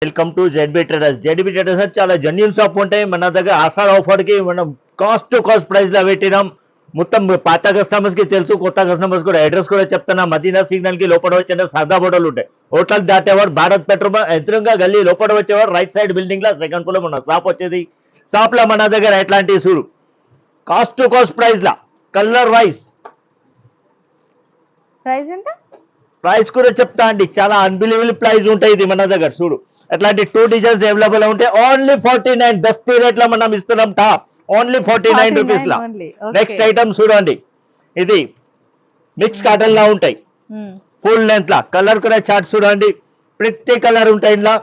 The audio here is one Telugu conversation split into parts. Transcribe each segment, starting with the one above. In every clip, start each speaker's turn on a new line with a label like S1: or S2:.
S1: Welcome to ZB traders. ZB traders చాలా జెన్యూన్ షాప్ ఉంటాయి. మన దగ్గర ఆషాఢ ఆఫర్ కి మనం కాస్ట్ టు కాస్ట్ ప్రైస్ లో పెట్టినాం. మొత్తం పాత కస్టమర్స్ కి తెలుసు, కొత్త కస్టమర్స్ కూడా అడ్రస్ కూడా చెప్తున్నా. మదీనా సిగ్నల్ కి లోపల వచ్చిన సాదా బోర్డులు ఉంటాయి. హోటల్ దాటేవాడు భారత్ పెట్రోల్ ఎదురుగా గల్లీ లోపల వచ్చేవాడు రైట్ సైడ్ బిల్డింగ్ లో సెకండ్ ఫ్లోర్ మన షాప్ వచ్చేది. షాప్ లో మన దగ్గర ఎట్లాంటి చూడు cost to cost price law colour wise
S2: price ఎంత?
S1: ప్రైస్ కూడా చెప్తా అండి. చాలా అన్బిలీవబుల్ ప్రైస్ ఉంటాయి ఇది మన దగ్గర. చూడు అట్లాంటి 2 డిజైన్స్ అవైలబుల్ ఉంటాయి. ఓన్లీ 49 బెస్ట్ రేట్ లో మనం ఇస్తున్నాం. టాప్ ఓన్లీ 49 రూపీస్ లా. నెక్స్ట్ ఐటమ్ చూడండి, ఇది మిక్స్ కాటన్ లా ఉంటాయి. ఫుల్ లెంత్ లా కలర్ కూడా చార్ట్ చూడండి. ప్రతి కలర్ ఉంటాయి ఇలా.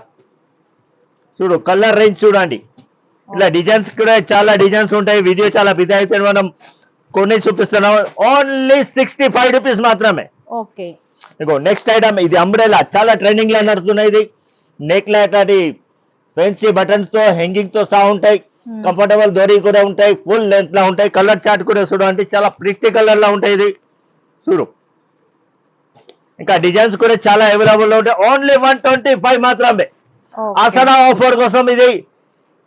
S1: చూడు కలర్ రేంజ్ చూడండి. ఇలా డిజైన్స్ కూడా చాలా డిజైన్స్ ఉంటాయి. వీడియో చాలా బిజీ అయిపోయి మనం కొన్ని చూపిస్తున్నాం. ఓన్లీ 65 రూపీస్ మాత్రమే.
S2: ఓకే,
S1: ఇగో నెక్స్ట్ ఐటమ్, ఇది అంబ్రెలా చాలా ట్రెండింగ్ లో నడుస్తున్నాయి. ఇది నెక్ లైట్ అది ఫెన్సీ బటన్స్ తో హ్యాంగింగ్ తో సహా ఉంటాయి. కంఫర్టబుల్ దోరీ కూడా ఉంటాయి. ఫుల్ లెంత్ లా ఉంటాయి. కలర్ చార్ట్ కూడా చూడండి, చాలా ప్రిటీ కలర్ లా ఉంటాయి. ఇది చూడు ఇంకా డిజైన్స్ కూడా చాలా అవైలబుల్ ఉంటాయి. ఓన్లీ 125 మాత్రమే. ఆసరా ఆఫర్ కోసం ఇది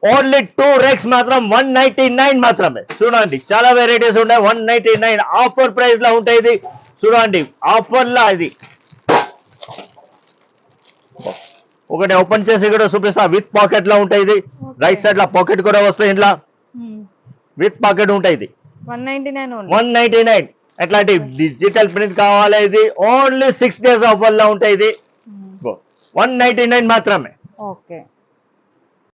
S1: ఓన్లీ 2 రేక్స్ మాత్రం 199 మాత్రమే. చూడండి చాలా వెరైటీస్ ఉంటాయి. 199 ఆఫర్ ప్రైస్ లా ఉంటాయి. ఇది చూడండి ఆఫర్ లా. ఇది ఒకటి ఓపెన్ చేసి కూడా చూపిస్తా. విత్ పాకెట్ లా ఉంటాయి. ఇది రైట్ సైడ్ లా పాకెట్ కూడా వస్తాయి. ఇంట్లో విత్ పాకెట్ ఉంటాయి. ఇది 199. ఎట్లాంటి డిజిటల్ ప్రింట్ కావాలి. ఇది ఓన్లీ 6 days ఆఫర్ లా ఉంటాయి. ఇది 199 మాత్రమే.
S2: ఓకే.